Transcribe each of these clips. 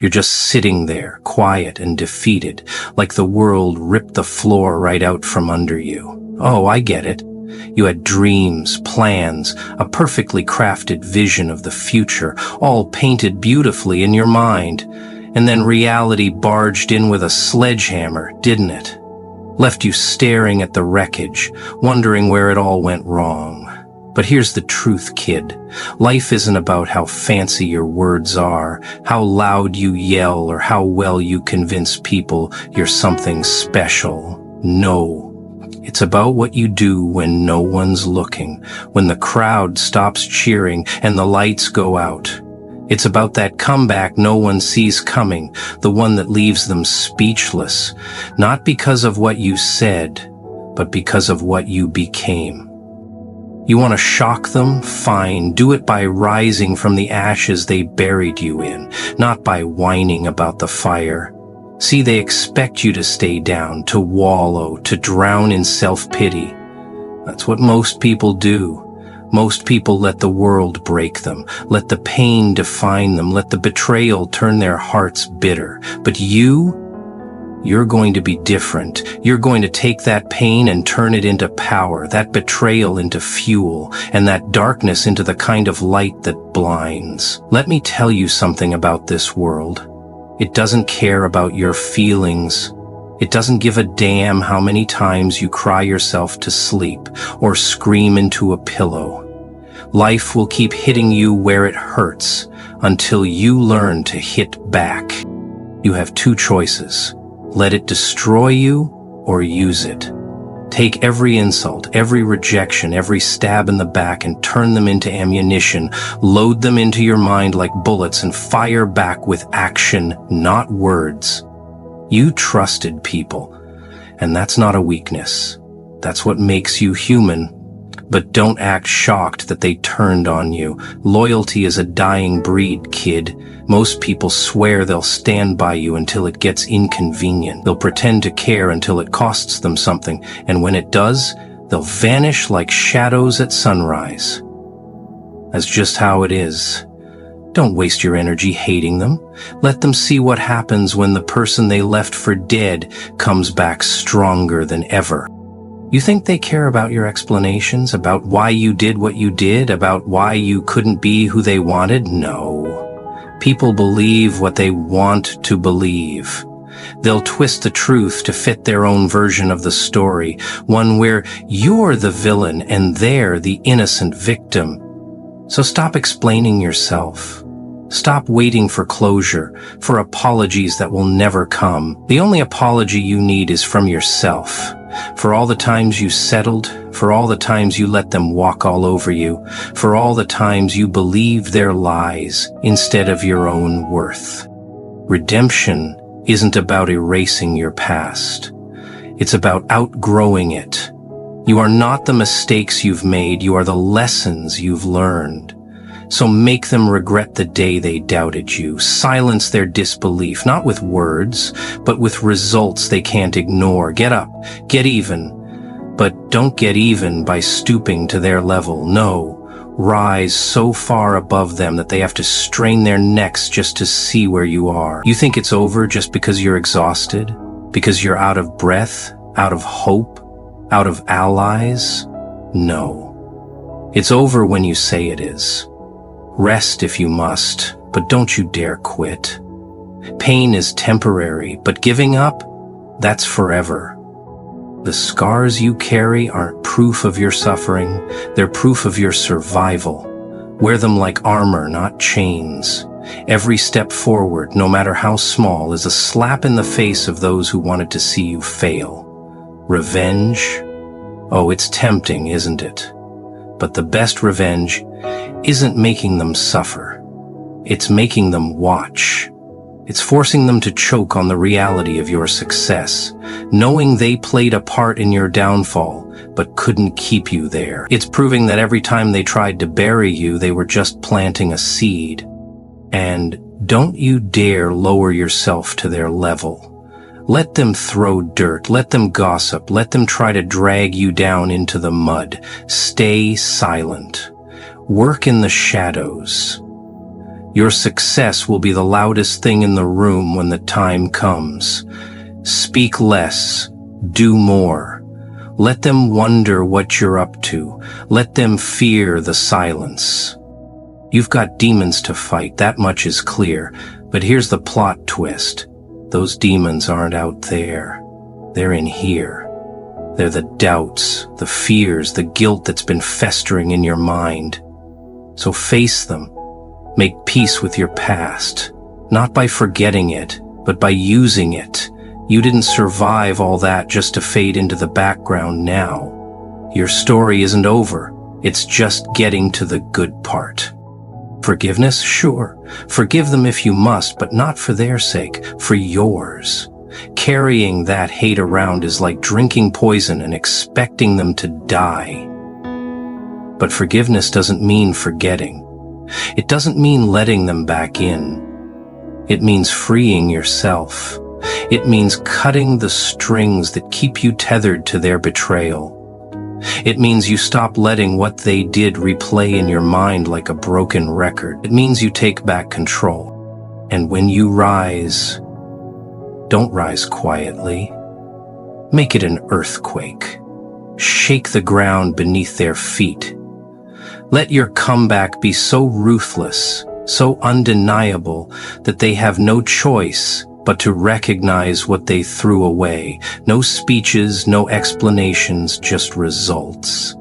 You're just sitting there, quiet and defeated, like the world ripped the floor right out from under you. Oh, I get it. You had dreams, plans, a perfectly crafted vision of the future, all painted beautifully in your mind. And then reality barged in with a sledgehammer, didn't it? Left you staring at the wreckage, wondering where it all went wrong. But here's the truth, kid. Life isn't about how fancy your words are, how loud you yell, or how well you convince people you're something special. No. It's about what you do when no one's looking, when the crowd stops cheering and the lights go out. It's about that comeback no one sees coming, the one that leaves them speechless, not because of what you said, but because of what you became. You want to shock them? Fine. Do it by rising from the ashes they buried you in, not by whining about the fire. See, they expect you to stay down, to wallow, to drown in self-pity. That's what most people do. Most people let the world break them, let the pain define them, let the betrayal turn their hearts bitter. But you're going to be different. You're going to take that pain and turn it into power, that betrayal into fuel, and that darkness into the kind of light that blinds. Let me tell you something about this world. It doesn't care about your feelings. It doesn't give a damn how many times you cry yourself to sleep or scream into a pillow. Life will keep hitting you where it hurts until you learn to hit back. You have two choices. Let it destroy you or use it. Take every insult, every rejection, every stab in the back and turn them into ammunition. Load them into your mind like bullets and fire back with action, not words. You trusted people, and that's not a weakness. That's what makes you human. But don't act shocked that they turned on you. Loyalty is a dying breed, kid. Most people swear they'll stand by you until it gets inconvenient. They'll pretend to care until it costs them something, and when it does, they'll vanish like shadows at sunrise. That's just how it is. Don't waste your energy hating them. Let them see what happens when the person they left for dead comes back stronger than ever. You think they care about your explanations, about why you did what you did, about why you couldn't be who they wanted? No. People believe what they want to believe. They'll twist the truth to fit their own version of the story, one where you're the villain and they're the innocent victim. So stop explaining yourself. Stop waiting for closure, for apologies that will never come. The only apology you need is from yourself. For all the times you settled, for all the times you let them walk all over you, for all the times you believed their lies instead of your own worth. Redemption isn't about erasing your past. It's about outgrowing it. You are not the mistakes you've made, you are the lessons you've learned. So make them regret the day they doubted you. Silence their disbelief, not with words, but with results they can't ignore. Get up, get even. But don't get even by stooping to their level. No, rise so far above them that they have to strain their necks just to see where you are. You think it's over just because you're exhausted? Because you're out of breath? Out of hope? Out of allies? No. It's over when you say it is. Rest if you must, but don't you dare quit. Pain is temporary, but giving up, that's forever. The scars you carry aren't proof of your suffering, they're proof of your survival. Wear them like armor, not chains. Every step forward, no matter how small, is a slap in the face of those who wanted to see you fail. Revenge? Oh, it's tempting, isn't it? But the best revenge isn't making them suffer. It's making them watch. It's forcing them to choke on the reality of your success, knowing they played a part in your downfall, but couldn't keep you there. It's proving that every time they tried to bury you, they were just planting a seed. And don't you dare lower yourself to their level. Let them throw dirt, let them gossip, let them try to drag you down into the mud. Stay silent. Work in the shadows. Your success will be the loudest thing in the room when the time comes. Speak less, do more. Let them wonder what you're up to. Let them fear the silence. You've got demons to fight, that much is clear. But here's the plot twist. Those demons aren't out there. They're in here. They're the doubts, the fears, the guilt that's been festering in your mind. So face them. Make peace with your past. Not by forgetting it, but by using it. You didn't survive all that just to fade into the background now. Your story isn't over. It's just getting to the good part. Forgiveness? Sure. Forgive them if you must, but not for their sake, for yours. Carrying that hate around is like drinking poison and expecting them to die. But forgiveness doesn't mean forgetting. It doesn't mean letting them back in. It means freeing yourself. It means cutting the strings that keep you tethered to their betrayal. It means you stop letting what they did replay in your mind like a broken record. It means you take back control. And when you rise, don't rise quietly. Make it an earthquake. Shake the ground beneath their feet. Let your comeback be so ruthless, so undeniable, that they have no choice but to recognize what they threw away. No speeches, no explanations, just results.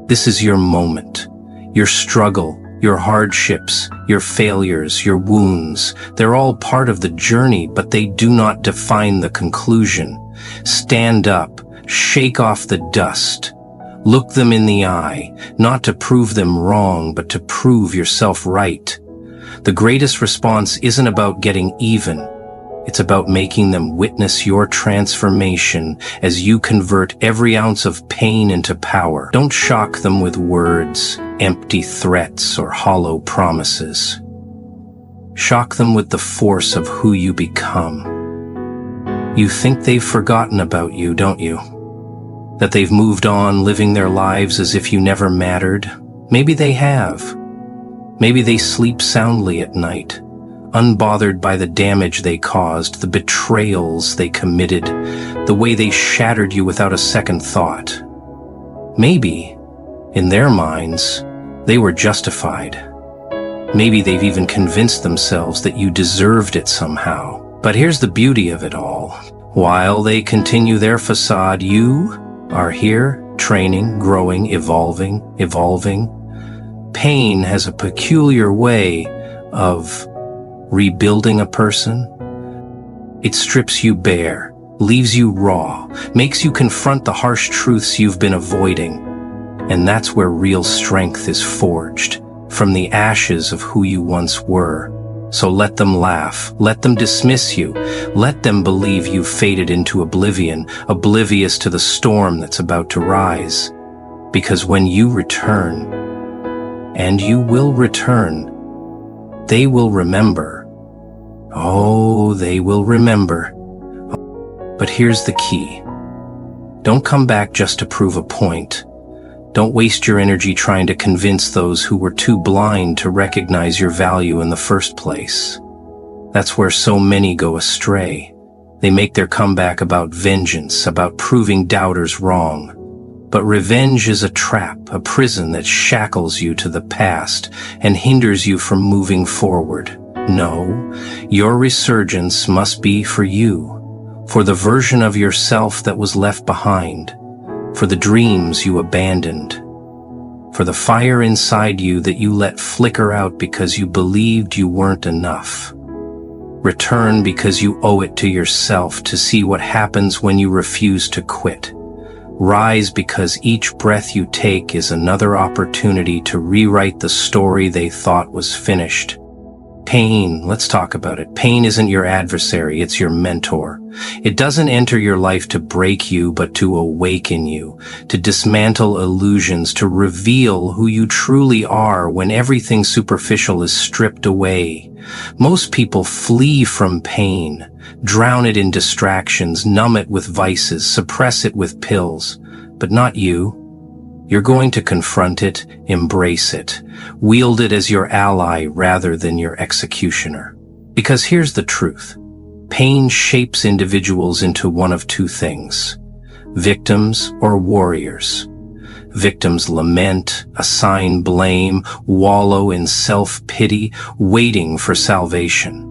This is your moment. Your struggle, your hardships, your failures, your wounds. They're all part of the journey, but they do not define the conclusion. Stand up, shake off the dust. Look them in the eye, not to prove them wrong, but to prove yourself right. The greatest response isn't about getting even. It's about making them witness your transformation as you convert every ounce of pain into power. Don't shock them with words, empty threats, or hollow promises. Shock them with the force of who you become. You think they've forgotten about you, don't you? That they've moved on, living their lives as if you never mattered? Maybe they have. Maybe they sleep soundly at night, unbothered by the damage they caused, the betrayals they committed, the way they shattered you without a second thought. Maybe, in their minds, they were justified. Maybe they've even convinced themselves that you deserved it somehow. But here's the beauty of it all. While they continue their facade, you are here, training, growing, evolving. Pain has a peculiar way of rebuilding a person. It strips you bare, leaves you raw, makes you confront the harsh truths you've been avoiding. And that's where real strength is forged, from the ashes of who you once were. So let them laugh, let them dismiss you, let them believe you've faded into oblivion, oblivious to the storm that's about to rise. Because when you return, and you will return, they will remember. Oh, they will remember. But here's the key. Don't come back just to prove a point. Don't waste your energy trying to convince those who were too blind to recognize your value in the first place. That's where so many go astray. They make their comeback about vengeance, about proving doubters wrong. But revenge is a trap, a prison that shackles you to the past and hinders you from moving forward. No, your resurgence must be for you, for the version of yourself that was left behind, for the dreams you abandoned, for the fire inside you that you let flicker out because you believed you weren't enough. Return because you owe it to yourself to see what happens when you refuse to quit. Rise because each breath you take is another opportunity to rewrite the story they thought was finished. Pain, let's talk about it. Pain isn't your adversary, it's your mentor. It doesn't enter your life to break you, but to awaken you, to dismantle illusions, to reveal who you truly are when everything superficial is stripped away. Most people flee from pain, drown it in distractions, numb it with vices, suppress it with pills. But not you. You're going to confront it, embrace it, wield it as your ally rather than your executioner. Because here's the truth. Pain shapes individuals into one of two things: victims or warriors. Victims lament, assign blame, wallow in self-pity, waiting for salvation.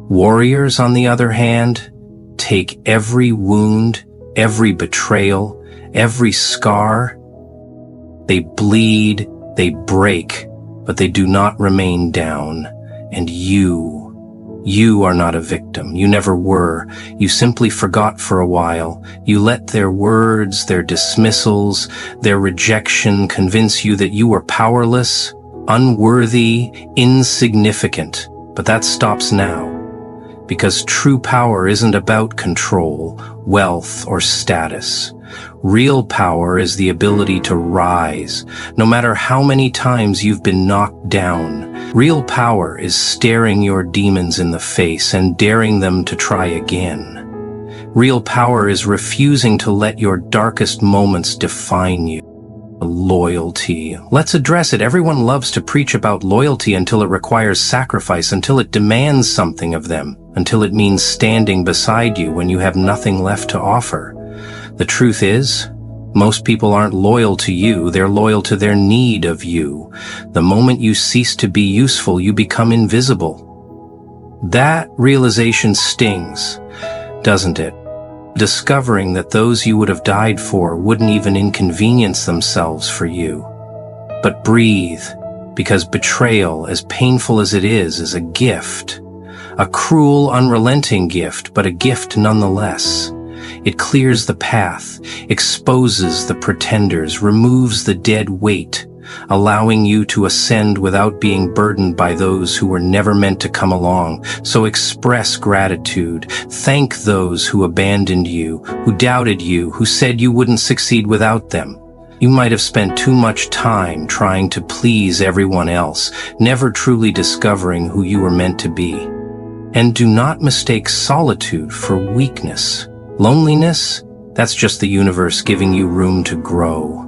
Warriors, on the other hand, take every wound, every betrayal, every scar. They bleed, they break, but they do not remain down. And you are not a victim. You never were. You simply forgot for a while. You let their words, their dismissals, their rejection convince you that you were powerless, unworthy, insignificant. But that stops now. Because true power isn't about control, wealth, or status. Real power is the ability to rise, no matter how many times you've been knocked down. Real power is staring your demons in the face and daring them to try again. Real power is refusing to let your darkest moments define you. Loyalty. Let's address it. Everyone loves to preach about loyalty until it requires sacrifice, until it demands something of them, until it means standing beside you when you have nothing left to offer. The truth is, most people aren't loyal to you, they're loyal to their need of you. The moment you cease to be useful, you become invisible. That realization stings, doesn't it? Discovering that those you would have died for wouldn't even inconvenience themselves for you. But breathe, because betrayal, as painful as it is a gift. A cruel, unrelenting gift, but a gift nonetheless. It clears the path, exposes the pretenders, removes the dead weight, allowing you to ascend without being burdened by those who were never meant to come along. So express gratitude. Thank those who abandoned you, who doubted you, who said you wouldn't succeed without them. You might have spent too much time trying to please everyone else, never truly discovering who you were meant to be. And do not mistake solitude for weakness. Loneliness, that's just the universe giving you room to grow.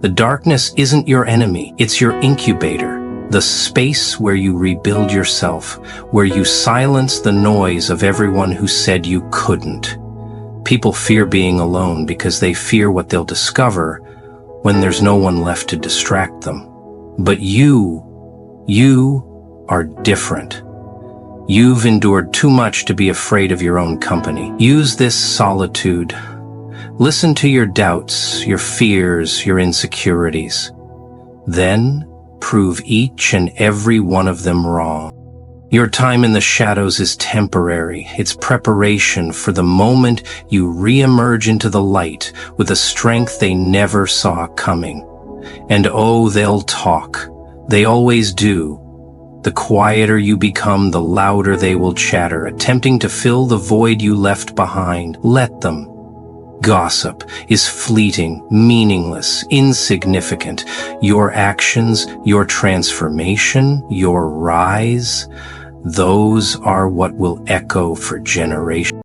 The darkness isn't your enemy, it's your incubator, the space where you rebuild yourself, where you silence the noise of everyone who said you couldn't. People fear being alone because they fear what they'll discover when there's no one left to distract them. But you are different. You've endured too much to be afraid of your own company. Use this solitude. Listen to your doubts, your fears, your insecurities. Then prove each and every one of them wrong. Your time in the shadows is temporary. It's preparation for the moment you re-emerge into the light with a strength they never saw coming. And oh, they'll talk. They always do. The quieter you become, the louder they will chatter, attempting to fill the void you left behind. Let them. Gossip is fleeting, meaningless, insignificant. Your actions, your transformation, your rise, those are what will echo for generations.